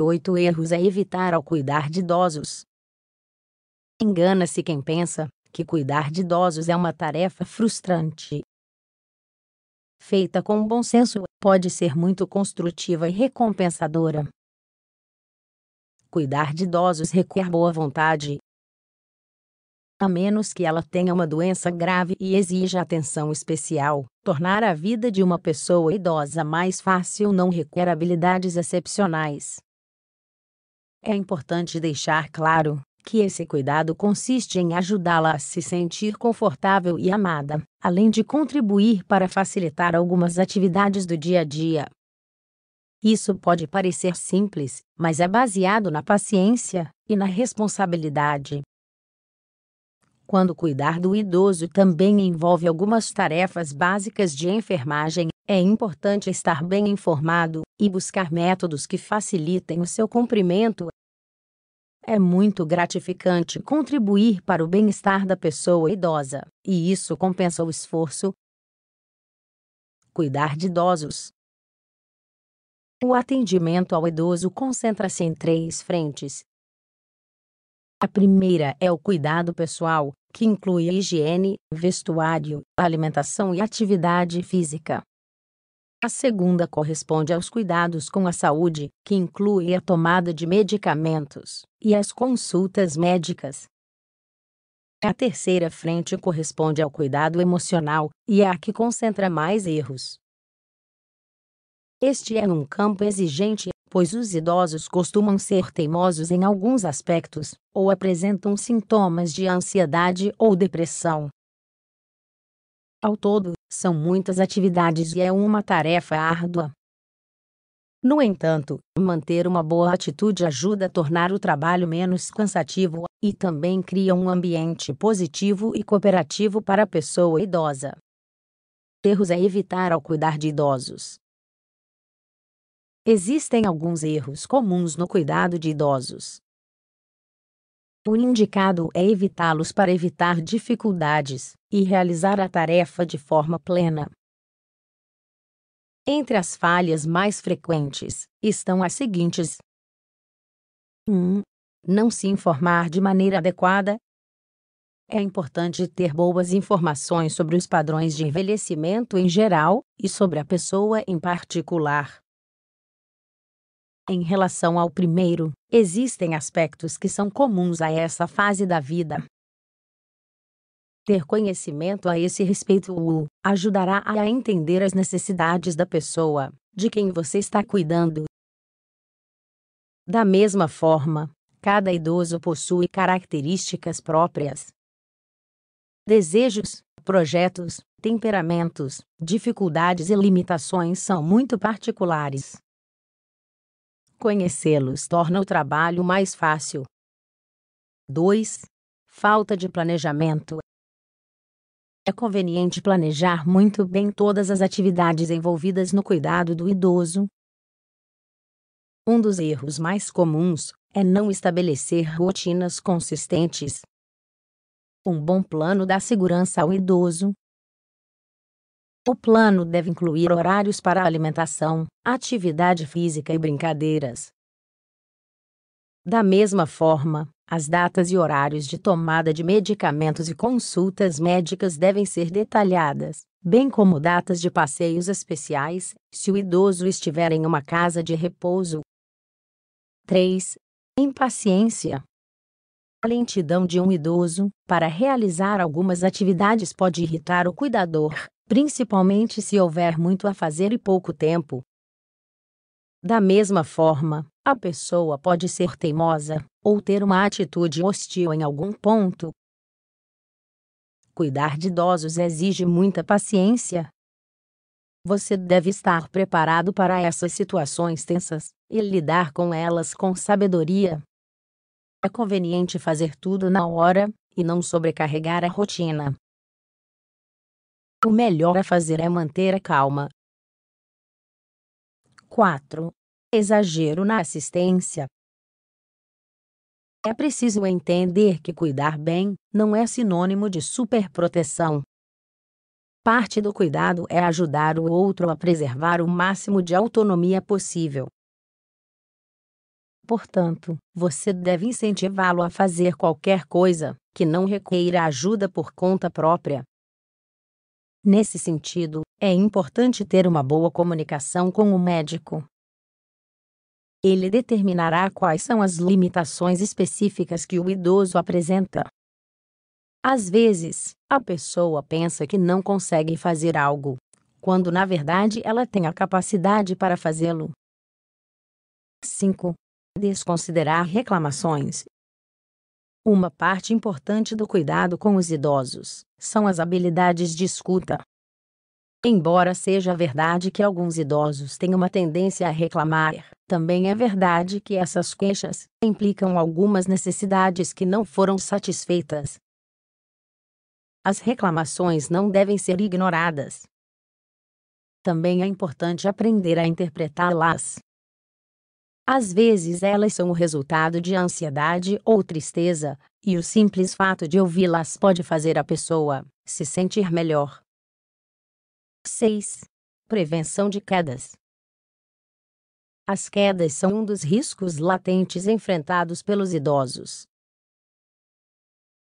8 erros a evitar ao cuidar de idosos. Engana-se quem pensa que cuidar de idosos é uma tarefa frustrante. Feita com bom senso, pode ser muito construtiva e recompensadora. Cuidar de idosos requer boa vontade. A menos que ela tenha uma doença grave e exija atenção especial, tornar a vida de uma pessoa idosa mais fácil não requer habilidades excepcionais. É importante deixar claro que esse cuidado consiste em ajudá-la a se sentir confortável e amada, além de contribuir para facilitar algumas atividades do dia a dia. Isso pode parecer simples, mas é baseado na paciência e na responsabilidade. Quando cuidar do idoso também envolve algumas tarefas básicas de enfermagem, é importante estar bem informado e buscar métodos que facilitem o seu cumprimento. É muito gratificante contribuir para o bem-estar da pessoa idosa, e isso compensa o esforço. Cuidar de idosos. O atendimento ao idoso concentra-se em 3 frentes. A primeira é o cuidado pessoal, que inclui a higiene, vestuário, alimentação e atividade física. A segunda corresponde aos cuidados com a saúde, que inclui a tomada de medicamentos e as consultas médicas. A terceira frente corresponde ao cuidado emocional, e é a que concentra mais erros. Este é um campo exigente, pois os idosos costumam ser teimosos em alguns aspectos, ou apresentam sintomas de ansiedade ou depressão. Ao todo, são muitas atividades e é uma tarefa árdua. No entanto, manter uma boa atitude ajuda a tornar o trabalho menos cansativo e também cria um ambiente positivo e cooperativo para a pessoa idosa. Erros a evitar ao cuidar de idosos. Existem alguns erros comuns no cuidado de idosos. O indicado é evitá-los para evitar dificuldades e realizar a tarefa de forma plena. Entre as falhas mais frequentes estão as seguintes: 1. Não se informar de maneira adequada. É importante ter boas informações sobre os padrões de envelhecimento em geral e sobre a pessoa em particular. Em relação ao primeiro, existem aspectos que são comuns a essa fase da vida. Ter conhecimento a esse respeito o ajudará a entender as necessidades da pessoa de quem você está cuidando. Da mesma forma, cada idoso possui características próprias. Desejos, projetos, temperamentos, dificuldades e limitações são muito particulares. Conhecê-los torna o trabalho mais fácil. 2. Falta de planejamento. É conveniente planejar muito bem todas as atividades envolvidas no cuidado do idoso. Um dos erros mais comuns é não estabelecer rotinas consistentes. Um bom plano dá segurança ao idoso. O plano deve incluir horários para alimentação, atividade física e brincadeiras. Da mesma forma, as datas e horários de tomada de medicamentos e consultas médicas devem ser detalhadas, bem como datas de passeios especiais, se o idoso estiver em uma casa de repouso. 3. Impaciência. A lentidão de um idoso para realizar algumas atividades pode irritar o cuidador, principalmente se houver muito a fazer e pouco tempo. Da mesma forma, a pessoa pode ser teimosa ou ter uma atitude hostil em algum ponto. Cuidar de idosos exige muita paciência. Você deve estar preparado para essas situações tensas e lidar com elas com sabedoria. É conveniente fazer tudo na hora e não sobrecarregar a rotina. O melhor a fazer é manter a calma. 4. Exagero na assistência. É preciso entender que cuidar bem não é sinônimo de superproteção. Parte do cuidado é ajudar o outro a preservar o máximo de autonomia possível. Portanto, você deve incentivá-lo a fazer qualquer coisa que não requeira ajuda por conta própria. Nesse sentido, é importante ter uma boa comunicação com o médico. Ele determinará quais são as limitações específicas que o idoso apresenta. Às vezes, a pessoa pensa que não consegue fazer algo, quando na verdade ela tem a capacidade para fazê-lo. 5. Desconsiderar reclamações. Uma parte importante do cuidado com os idosos são as habilidades de escuta. Embora seja verdade que alguns idosos têm uma tendência a reclamar, também é verdade que essas queixas implicam algumas necessidades que não foram satisfeitas. As reclamações não devem ser ignoradas. Também é importante aprender a interpretá-las. Às vezes elas são o resultado de ansiedade ou tristeza, e o simples fato de ouvi-las pode fazer a pessoa se sentir melhor. 6. Prevenção de quedas. As quedas são um dos riscos latentes enfrentados pelos idosos.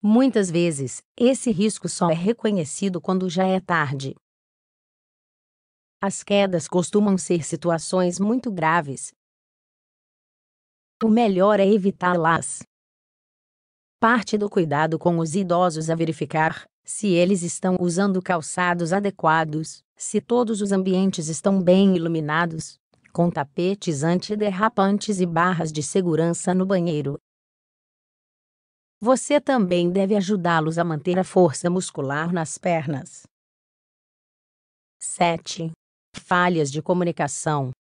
Muitas vezes, esse risco só é reconhecido quando já é tarde. As quedas costumam ser situações muito graves. O melhor é evitá-las. Parte do cuidado com os idosos é verificar se eles estão usando calçados adequados, se todos os ambientes estão bem iluminados, com tapetes antiderrapantes e barras de segurança no banheiro. Você também deve ajudá-los a manter a força muscular nas pernas. 7. Falhas de comunicação.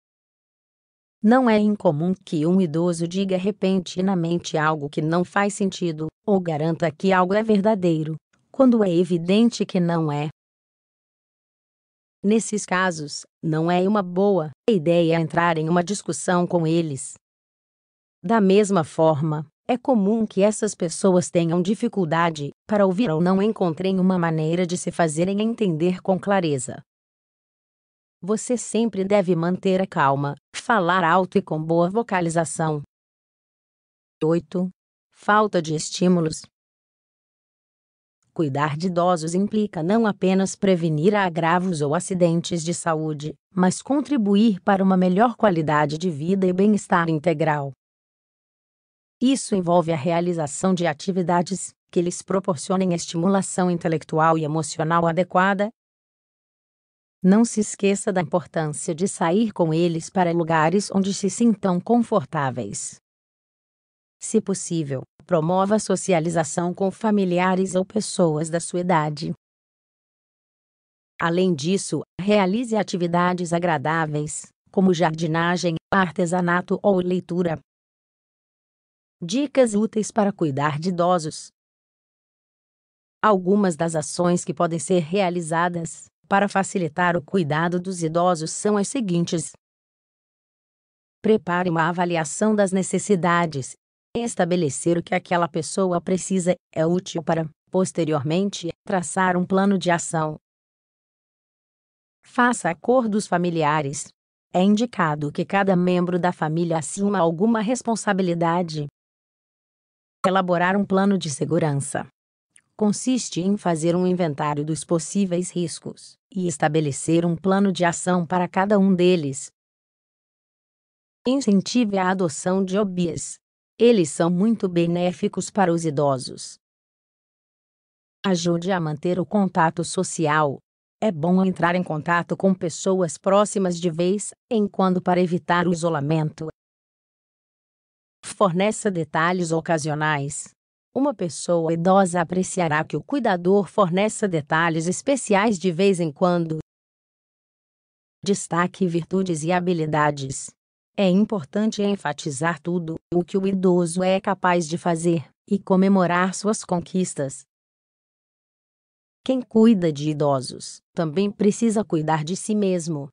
Não é incomum que um idoso diga repentinamente algo que não faz sentido, ou garanta que algo é verdadeiro, quando é evidente que não é. Nesses casos, não é uma boa ideia entrar em uma discussão com eles. Da mesma forma, é comum que essas pessoas tenham dificuldade para ouvir ou não encontrem uma maneira de se fazerem entender com clareza. Você sempre deve manter a calma, falar alto e com boa vocalização. 8. Falta de estímulos. Cuidar de idosos implica não apenas prevenir agravos ou acidentes de saúde, mas contribuir para uma melhor qualidade de vida e bem-estar integral. Isso envolve a realização de atividades que lhes proporcionem estimulação intelectual e emocional adequada. Não se esqueça da importância de sair com eles para lugares onde se sintam confortáveis. Se possível, promova a socialização com familiares ou pessoas da sua idade. Além disso, realize atividades agradáveis, como jardinagem, artesanato ou leitura. Dicas úteis para cuidar de idosos. Algumas das ações que podem ser realizadas para facilitar o cuidado dos idosos são as seguintes. Prepare uma avaliação das necessidades. Estabelecer o que aquela pessoa precisa é útil para, posteriormente, traçar um plano de ação. Faça acordos familiares. É indicado que cada membro da família assuma alguma responsabilidade. Elaborar um plano de segurança. Consiste em fazer um inventário dos possíveis riscos e estabelecer um plano de ação para cada um deles. Incentive a adoção de hobbies. Eles são muito benéficos para os idosos. Ajude a manter o contato social. É bom entrar em contato com pessoas próximas de vez em quando para evitar o isolamento. Forneça detalhes ocasionais. Uma pessoa idosa apreciará que o cuidador forneça detalhes especiais de vez em quando. Destaque virtudes e habilidades. É importante enfatizar tudo o que o idoso é capaz de fazer e comemorar suas conquistas. Quem cuida de idosos também precisa cuidar de si mesmo.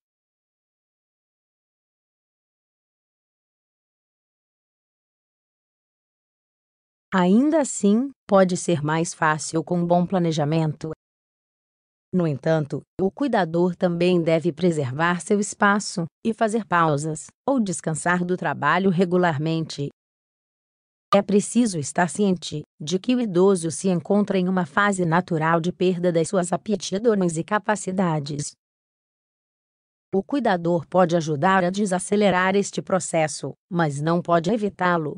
Ainda assim, pode ser mais fácil com um bom planejamento. No entanto, o cuidador também deve preservar seu espaço e fazer pausas ou descansar do trabalho regularmente. É preciso estar ciente de que o idoso se encontra em uma fase natural de perda das suas aptidões e capacidades. O cuidador pode ajudar a desacelerar este processo, mas não pode evitá-lo.